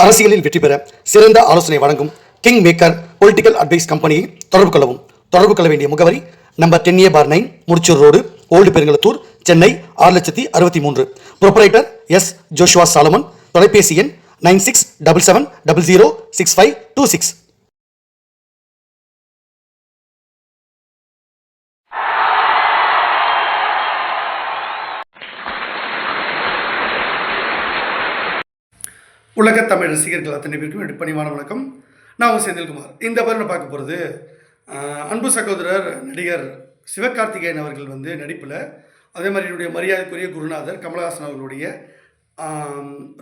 அரசியலில் வெற்றி பெற சிறந்த ஆலோசனை வழங்கும் கிங் மேக்கர் பொலிட்டிக்கல் அட்வைஸ் கம்பெனியை தொடர்பு கொள்ளவும். தொடர்பு கொள்ள வேண்டிய முகவரி number 10A/9 Mudichur road, old Perungalathur, Chennai 6,63,000. Proprietor S. Joshua Solomon. தொலைபேசி எண் 9677006526. உலக தமிழ் ரசிகர்கள் அத்தனை பேருக்கும் என்னுடைய பணிவான வணக்கம். நான் உங்கள் செந்தில்குமார். இந்த பதில் பார்க்க போகிறது அன்பு சகோதரர் நடிகர் சிவகார்த்திகேயன் அவர்கள் நடிப்பில், அதே மாதிரி என்னுடைய மரியாதைக்குரிய குருநாதர் கமலஹாசன் அவர்களுடைய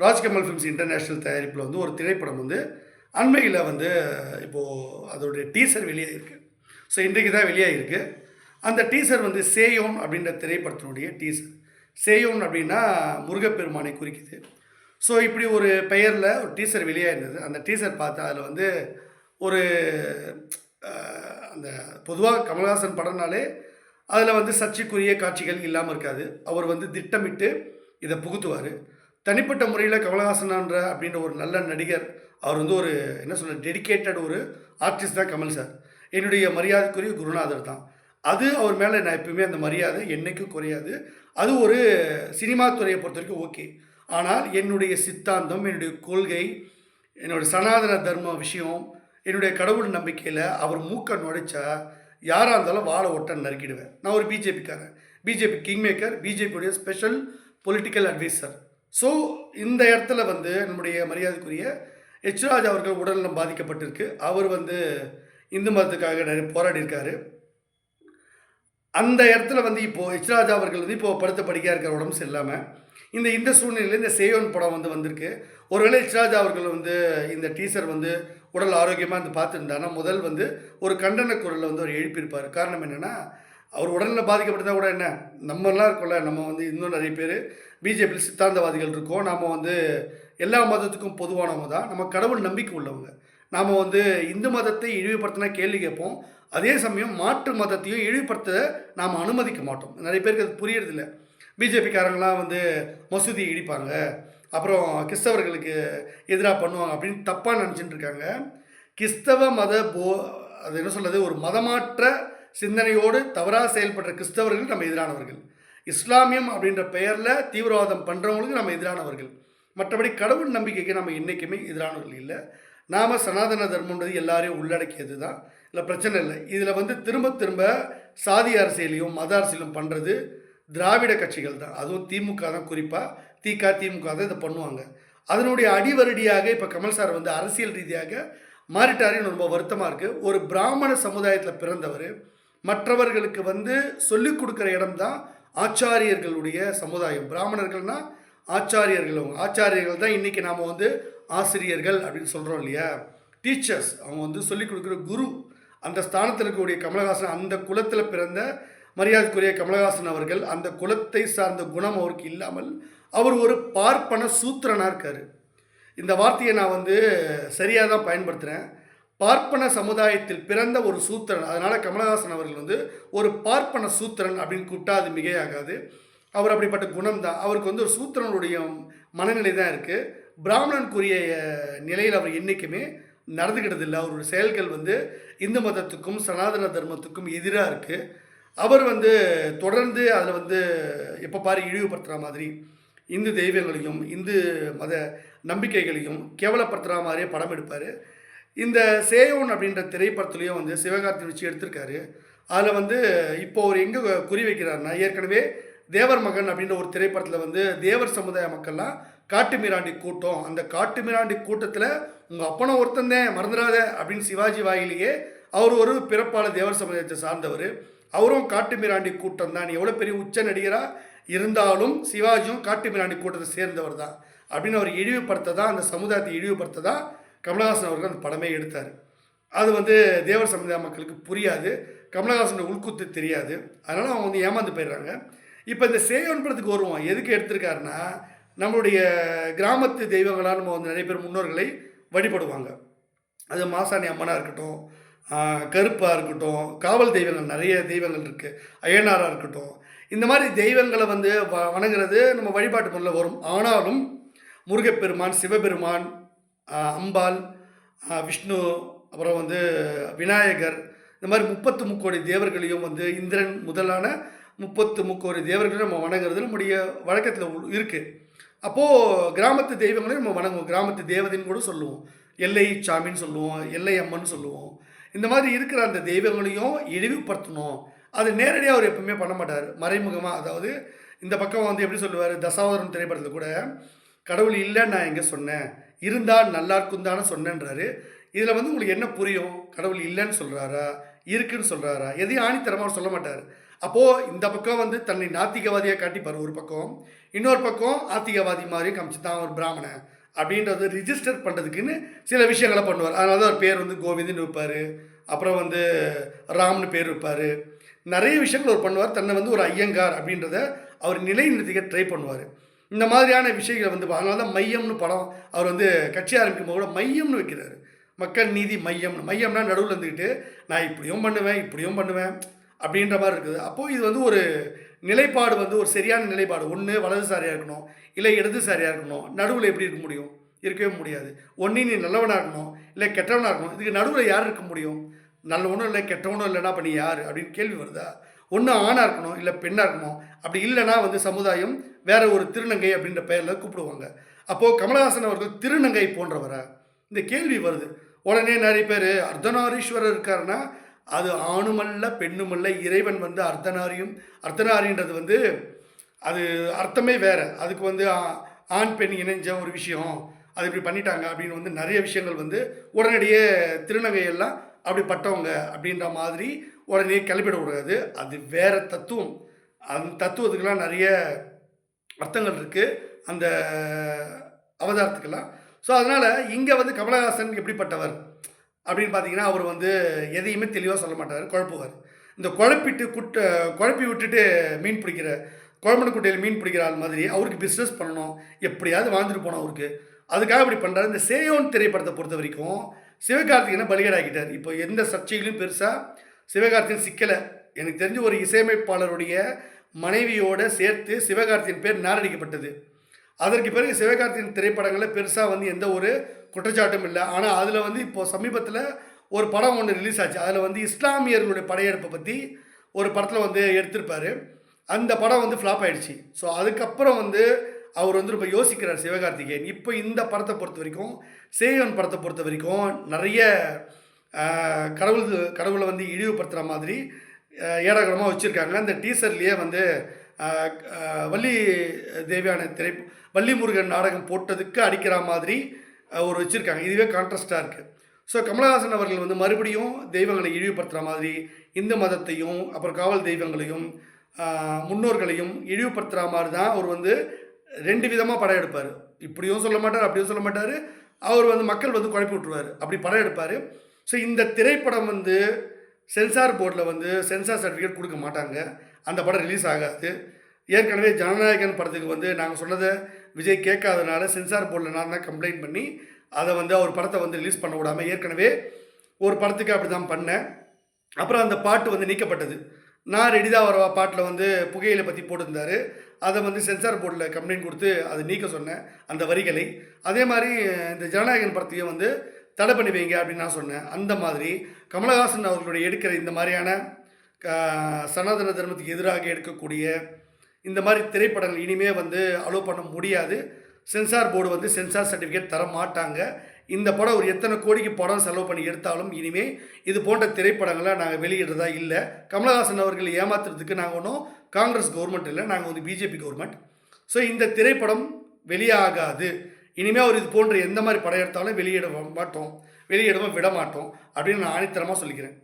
ராஜ்கமல் ஃபிலிம்ஸ் இன்டர்நேஷ்னல் தயாரிப்பில் ஒரு திரைப்படம் அண்மையில் இப்போது அதோடைய டீசர் வெளியாகிருக்கு. ஸோ இன்றைக்கு தான் வெளியாகிருக்கு. அந்த டீசர் சேயோன் அப்படின்ற திரைப்படத்தினுடைய டீசர். சேயோன் அப்படின்னா முருகப்பெருமானை குறிக்குது. ஸோ இப்படி ஒரு பெயரில் ஒரு டீசர் வெளியாகிருந்தது. அந்த டீசர் பார்த்தா அதில் ஒரு அந்த பொதுவாக கமல்ஹாசன் படம்னாலே அதில் சர்ச்சைக்குரிய காட்சிகள் இல்லாமல் இருக்காது. அவர் திட்டமிட்டு இதை புகுத்துவார். தனிப்பட்ட முறையில் கமல்ஹாசன் அப்படின்ற ஒரு நல்ல நடிகர், அவர் ஒரு என்ன சொல்ல டெடிக்கேட்டட் ஒரு ஆர்டிஸ்ட் தான் கமல் சார். என்னுடைய மரியாதைக்குரிய குருநாதர் தான். அது அவர் மேலே நான் எப்பவுமே அந்த மரியாதை என்றைக்கும் குறையாது. அது ஒரு சினிமா துறையை பொறுத்த வரைக்கும் ஓகே. ஆனால் என்னுடைய சித்தாந்தம், என்னுடைய கொள்கை, என்னுடைய சனாதன தர்ம விஷயம், என்னுடைய கடவுள் நம்பிக்கையில் அவர் மூக்க நுழைச்சா யாராக இருந்தாலும் வாழை ஒட்ட நறுக்கிடுவேன். நான் ஒரு பிஜேபிக்காரன், பிஜேபி கிங் மேக்கர், பிஜேபியுடைய ஸ்பெஷல் பொலிட்டிக்கல் அட்வைசர். ஸோ இந்த இடத்துல நம்முடைய மரியாதைக்குரிய எச்ராஜ் அவர்கள் உடல்நலம் பாதிக்கப்பட்டிருக்கு. அவர் இந்து மதத்துக்காக நிறைய போராடியிருக்காரு. அந்த இடத்துல இப்போது எச்ராஜ் அவர்கள் இப்போது படுத்த படிக்கையாக இருக்கிற உடம்பு சரியில்லாமல் இந்த சூழ்நிலையில் இந்த சேயோன் படம் வந்திருக்கு. ஒருவேளை எச்ராஜ் அவர்கள் இந்த டீசர் உடல் ஆரோக்கியமாக பார்த்துருந்தானா முதல் ஒரு கண்டன குரலில் அவர் எழுப்பியிருப்பார். காரணம் என்னென்னா, அவர் உடலில் பாதிக்கப்பட்டதா கூட என்ன, நம்மலாம் இருக்கோம்ல, நம்ம இன்னும் நிறைய பேர் பிஜேபியில் சித்தாந்தவாதிகள் இருக்கோம். நாம் எல்லா மதத்துக்கும் பொதுவானவங்க தான். நம்ம கடவுள் நம்பிக்கை உள்ளவங்க. நாம் இந்து மதத்தை இழிவுபடுத்தினா கேள்வி கேட்போம். அதே சமயம் மாற்று மதத்தையும் இழிவுபடுத்த நாம் அனுமதிக்க மாட்டோம். நிறைய பேருக்கு அது புரியறதில்லை. பிஜேபிக்காரங்களாம் மசூதி இடிப்பாங்க, அப்புறம் கிறிஸ்தவர்களுக்கு எதிராக பண்ணுவாங்க அப்படின்னு தப்பாக நினச்சிட்டு இருக்காங்க. கிறிஸ்தவ அது என்ன சொல்கிறது, ஒரு மதமாற்ற சிந்தனையோடு தவறாக செயல்படுற கிறிஸ்தவர்கள் நம்ம எதிரானவர்கள். இஸ்லாமியம் அப்படின்ற பெயரில் தீவிரவாதம் பண்ணுறவங்களுக்கு நம்ம எதிரானவர்கள். மற்றபடி கடவுள் நம்பிக்கைக்கு நம்ம என்றைக்குமே எதிரானவர்கள் இல்லை. நாம் சனாதன தர்மன்றது எல்லாரையும் உள்ளடக்கியது தான். இல்லை பிரச்சனை இல்லை. இதில் திரும்ப திரும்ப சாதி அரசியலையும் மத அரசியலும் பண்ணுறது திராவிட கட்சிகள் தான். அதுவும் திமுக தான். குறிப்பாக திமுக தான் இதை பண்ணுவாங்க. அதனுடைய அடிவரடியாக இப்போ கமல் சார் அரசியல் ரீதியாக மாறிட்டாருன்னு ரொம்ப வருத்தமாக இருக்குது. ஒரு பிராமண சமுதாயத்தில் பிறந்தவர் மற்றவர்களுக்கு சொல்லிக் கொடுக்குற இடம்தான் ஆச்சாரியர்களுடைய சமுதாயம். பிராமணர்கள்னால் ஆச்சாரியர்கள் தான் இன்றைக்கி நாம் ஆசிரியர்கள் அப்படின்னு சொல்கிறோம் இல்லையா, டீச்சர்ஸ். அவங்க சொல்லிக் கொடுக்குற குரு. அந்த ஸ்தானத்தில் இருக்கக்கூடிய கமலஹாசன் அந்த குலத்தில் பிறந்த மரியாதைக்குரிய கமலஹாசன் அவர்கள், அந்த குலத்தை சார்ந்த குணம் அவருக்கு இல்லாமல் அவர் ஒரு பார்ப்பன சூத்திரனாக இருக்கார். இந்த வார்த்தையை நான் சரியாக தான் பயன்படுத்துகிறேன். பார்ப்பன சமுதாயத்தில் பிறந்த ஒரு சூத்திரன். அதனால் கமலஹாசன் அவர்கள் ஒரு பார்ப்பன சூத்திரன் அப்படின்னு கூப்பிட்டா அது மிகையாகாது. அவர் அப்படிப்பட்ட குணம் தான். அவருக்கு ஒரு சூத்திரனுடைய மனநிலை தான் இருக்குது. பிராமணனுக்குரிய நிலையில் அவர் என்றைக்குமே நடந்துக்கிட்டது இல்லை. அவருடைய செயல்கள் இந்து மதத்துக்கும் சனாதன தர்மத்துக்கும் எதிராக இருக்குது. அவர் தொடர்ந்து அதில் எப்போ பாரு இழிவுபடுத்துகிற மாதிரி இந்து தெய்வங்களையும் இந்து மத நம்பிக்கைகளையும் கேவலப்படுத்துகிற மாதிரியே படம் எடுப்பார். இந்த சேயோன் அப்படின்ற திரைப்படத்துலேயும் சிவகார்த்திகேயன் வச்சு எடுத்திருக்காரு. அதில் இப்போ அவர் எங்கே குறி வைக்கிறாருன்னா, ஏற்கனவே தேவர் மகன் அப்படின்ற ஒரு திரைப்படத்தில் தேவர் சமுதாய மக்கள்லாம் காட்டு மிராண்டி கூட்டம், அந்த காட்டு மிராண்டி கூட்டத்தில் உங்கள் அப்பனை ஒருத்தந்தேன் மறந்துடாத அப்படின்னு சிவாஜி வாயிலேயே அவர் ஒரு பிறப்பாளர் தேவர் சமுதாயத்தை சார்ந்தவர். அவரும் காட்டு மிராண்டி கூட்டம் தான். எவ்வளோ பெரிய உச்ச நடிகராக இருந்தாலும் சிவாஜியும் காட்டு மிராண்டி கூட்டத்தை சேர்ந்தவர் தான் அப்படின்னு அவர் இழிவுபடுத்த தான், அந்த சமுதாயத்தை இழிவுபடுத்த தான் கமலஹாசன் அவர்கள் அந்த படமே எடுத்தார். அது தேவர் சமுதாய மக்களுக்கு புரியாது, கமலஹாசனோட உள்குத்து தெரியாது. அதனால் அவங்க ஏமாந்து போயிடுறாங்க. இப்போ இந்த சேயோன் படத்துக்கு வருவோம். எதுக்கு எடுத்திருக்காருன்னா, நம்மளுடைய கிராமத்து தெய்வங்களாக நம்ம நிறைய பேர் முன்னோர்களை வழிபடுவாங்க. அது மாசாணி அம்மனாக இருக்கட்டும், கருப்பாக இருக்கட்டும், காவல் தெய்வங்கள் நிறைய தெய்வங்கள் இருக்குது, அய்யனாராக இருக்கட்டும். இந்த மாதிரி தெய்வங்களை வணங்குறது நம்ம வழிபாட்டு முறையில் வரும். ஆனாலும் முருகப்பெருமான், சிவபெருமான், அம்பாள், விஷ்ணு, அப்புறம் வந்து விநாயகர், இந்த மாதிரி 33 தேவர்களையும் வந்து இந்திரன் முதலான 33 தேவர்களையும் நம்ம வணங்குறது நம்முடைய வழக்கத்தில் இருக்குது. அப்போது கிராமத்து தெய்வங்களையும் நம்ம வணங்குவோம். கிராமத்து தேவதைன்னு கூட சொல்லுவோம். எல்லை சாமின்னு சொல்லுவோம், எல்லை அம்மன் சொல்லுவோம். இந்த மாதிரி இருக்கிற அந்த தெய்வங்களையும் இழிவுபடுத்தணும். அது நேரடியாக அவர் எப்பவுமே பண்ண மாட்டார். மறைமுகமாக, அதாவது இந்த பக்கம் வந்து எப்படி சொல்லுவார், தசாவதாரம் திரைப்படத்தில் கூட கடவுள் இல்லைன்னு நான் எங்கே சொன்னேன், இருந்தால் நல்லா இருக்கும் தானே சொன்னேன்றாரு. இதில் வந்து உங்களுக்கு என்ன புரியும்? கடவுள் இல்லைன்னு சொல்கிறாரா, இருக்குன்னு சொல்கிறாரா? எதையும் ஆணித்தரமாக சொல்ல மாட்டார். அப்போது இந்த பக்கம் வந்து தன்னை நாத்திகவாதியாக காட்டிப்பார் ஒரு பக்கம், இன்னொரு பக்கம் ஆத்திகவாதி மாதிரியும் காமிச்சு தான் ஒரு பிராமணன் அப்படின்றது ரிஜிஸ்டர் பண்ணுறதுக்குன்னு சில விஷயங்களை பண்ணுவார். அதனால தான் அவர் பேர் வந்து கோவிந்துன்னு வைப்பார், அப்புறம் வந்து ராம்னு பேர் வைப்பார். நிறைய விஷயங்கள் அவர் பண்ணுவார். தன்னை வந்து ஒரு ஐயங்கார் அப்படின்றத அவர் நிலைநிறுத்திக்க ட்ரை பண்ணுவார். இந்த மாதிரியான விஷயங்களை வந்து அதனால தான் மையம்னு படம் அவர் வந்து கட்சி ஆரம்பிக்கும் போது கூட மையம்னு வைக்கிறார். மக்கள் நீதி மையம்னு. மையம்னா நடுவில் இருந்துக்கிட்டு நான் இப்படியும் பண்ணுவேன் இப்படியும் பண்ணுவேன் அப்படின்ற மாதிரி இருக்குது. அப்போது இது வந்து ஒரு நிலைப்பாடு வந்து ஒரு சரியான நிலைப்பாடு. ஒன்று வலதுசாரியாக இருக்கணும், இல்லை இடதுசாரியாக இருக்கணும். நடுவில் எப்படி இருக்க முடியும்? இருக்கவே முடியாது. ஒன்று நீ நல்லவனாக இருக்கணும், இல்லை கெட்டவனாக இருக்கணும். இதுக்கு நடுவில் யார் இருக்க முடியும்? நல்லவனும் இல்லை கெட்டவனும் இல்லைன்னா அப்போ நீ யார் அப்படின்னு கேள்வி வருதா? ஒன்று ஆணாக இருக்கணும், இல்லை பெண்ணாக இருக்கணும். அப்படி இல்லைன்னா வந்து சமுதாயம் வேற ஒரு திருநங்கை அப்படின்ற பெயரில் கூப்பிடுவாங்க. அப்போது கமலஹாசன் அவர்கள் திருநங்கை போன்றவரா? இந்த கேள்வி வருது. உடனே நிறைய பேர் அர்த்தநாரீஸ்வரர் இருக்காருன்னா அது ஆணுமல்ல பெண்ணுமல்ல, இறைவன் வந்து அர்த்தநாரின்றது வந்து அது அர்த்தமே வேறு. அதுக்கு வந்து ஆண் பெண் இணைஞ்ச ஒரு விஷயம், அது இப்படி பண்ணிட்டாங்க அப்படின்னு வந்து நிறைய விஷயங்கள் வந்து உடனடியே திருநங்கையெல்லாம் அப்படி பட்டவங்க அப்படின்ற மாதிரி உடனே கிளப்பிட விடாது. அது வேறு தத்துவம். அந்த தத்துவத்துக்கெல்லாம் நிறைய அர்த்தங்கள் இருக்குது அந்த அவதாரத்துக்கெல்லாம். ஸோ அதனால் இங்கே வந்து கமலஹாசன் எப்படிப்பட்டவர் அப்படின்னு பார்த்தீங்கன்னா, அவர் வந்து எதையுமே தெளிவாக சொல்ல மாட்டார், குழப்புவார். இந்த குழப்பி விட்டுட்டு மீன் பிடிக்கிற குழம்புன குட்டையில் மீன் பிடிக்கிற ஆள் மாதிரி அவருக்கு பிஸ்னஸ் பண்ணணும், எப்படியாவது வாழ்ந்துட்டு போனோம் அவருக்கு. அதுக்காக இப்படி பண்ணுறாரு. இந்த சேயோன் திரைப்படத்தை பொறுத்த வரைக்கும் சிவகார்த்திகேயனை பலிகடாக்கிட்டார். இப்போ எந்த சர்ச்சைகளையும் பெருசாக சிவகார்த்திகேயன் சிக்கலை. எனக்கு தெரிஞ்ச ஒரு இசையமைப்பாளருடைய மனைவியோடு சேர்த்து சிவகார்த்திகேயன் பேர் நாரடிக்கப்பட்டது. அதற்கு பிறகு சிவகார்த்திகேயன் திரைப்படங்களில் பெருசாக வந்து எந்த ஒரு குற்றச்சாட்டும் இல்லை. ஆனால் அதில் வந்து இப்போது சமீபத்தில் ஒரு படம் ஒன்று ரிலீஸ் ஆச்சு. அதில் வந்து இஸ்லாமியர்களுடைய படையெடுப்பை பற்றி ஒரு படத்தில் வந்து எடுத்திருப்பார். அந்த படம் வந்து ஃப்ளாப் ஆகிடுச்சு. ஸோ அதுக்கப்புறம் வந்து அவர் வந்து ரொம்ப யோசிக்கிறார் சிவகார்த்திகேயன். இப்போ இந்த படத்தை பொறுத்த வரைக்கும், சேயோன் படத்தை பொறுத்த வரைக்கும் நிறைய கடவுளை வந்து இழிவுபடுத்துகிற மாதிரி ஏடாகடமாக வச்சுருக்காங்க. அந்த டீசர்லேயே வந்து வள்ளி தேவியான வள்ளி முருகன் நாடகம் போட்டதுக்கு அடிக்கிற மாதிரி ஒரு வச்சுருக்காங்க. இதுவே கான்ட்ராஸ்டாக இருக்குது. ஸோ கமலஹாசன் அவர்கள் வந்து மறுபடியும் தெய்வங்களை இழிவுபடுத்துகிற மாதிரி இந்து மதத்தையும் அப்புறம் காவல் தெய்வங்களையும் முன்னோர்களையும் இழிவுபடுத்துகிற மாதிரி தான் அவர் வந்து 2 விதமாக படம் எடுப்பார். இப்படியும் சொல்ல மாட்டார், அப்படியும் சொல்ல மாட்டார். அவர் வந்து மக்கள் வந்து குழப்பி விட்ருவார், அப்படி படம் எடுப்பார். ஸோ இந்த திரைப்படம் வந்து சென்சார் போர்டில் வந்து சென்சார் சர்டிஃபிகேட் கொடுக்க மாட்டாங்க. அந்த படம் ரிலீஸ் ஆகாது. ஏற்கனவே ஜனநாயகன் படத்துக்கு வந்து நாங்கள் சொன்னதை விஜய் கேட்காதனால சென்சார் போர்டில் நான் தான் கம்ப்ளைண்ட் பண்ணி அதை வந்து அவர் படத்தை வந்து ரிலீஸ் பண்ண விடாமல் ஏற்கனவே ஒரு படத்துக்கு அப்படி தான் பண்ணேன். அப்புறம் அந்த பாட்டு வந்து நீக்கப்பட்டது. நான் ரெடிதான் வரவா பாட்டில் வந்து புகையிலை பற்றி போட்டிருந்தார். அதை வந்து சென்சார் போர்டில் கம்ப்ளைண்ட் கொடுத்து அதை நீக்க சொன்னேன் அந்த வரிகளை. அதே மாதிரி இந்த ஜனநாயகன் படத்தையும் வந்து தடை பண்ணி வைங்க அப்படின்னு நான் சொன்னேன். அந்த மாதிரி கமலஹாசன் அவர்களுடைய எடுக்கிற இந்த மாதிரியான சனாதன தர்மத்துக்கு எதிராக எடுக்கக்கூடிய இந்த மாதிரி திரைப்படங்கள் இனிமேல் வந்து அலோவ் பண்ண முடியாது. சென்சார் போர்டு வந்து சென்சார் சர்டிஃபிகேட் தர மாட்டாங்க. இந்த படம் ஒரு எத்தனை கோடிக்கு படம் செலவு பண்ணி எடுத்தாலும் இனிமேல் இது போன்ற திரைப்படங்களை நாங்கள் வெளியிடுறதா இல்லை. கமலஹாசன் அவர்கள் ஏமாத்துறதுக்கு நாங்கள் ஒன்றும் காங்கிரஸ் கவர்மெண்ட் இல்லை, நாங்கள் வந்து பிஜேபி கவர்மெண்ட். ஸோ இந்த திரைப்படம் வெளியாகாது. இனிமேல் அவர் இது போன்ற எந்த மாதிரி படம் எடுத்தாலும் வெளியிடவும் விட மாட்டோம் அப்படின்னு நான் ஆணித்தரமாக சொல்லிக்கிறேன்.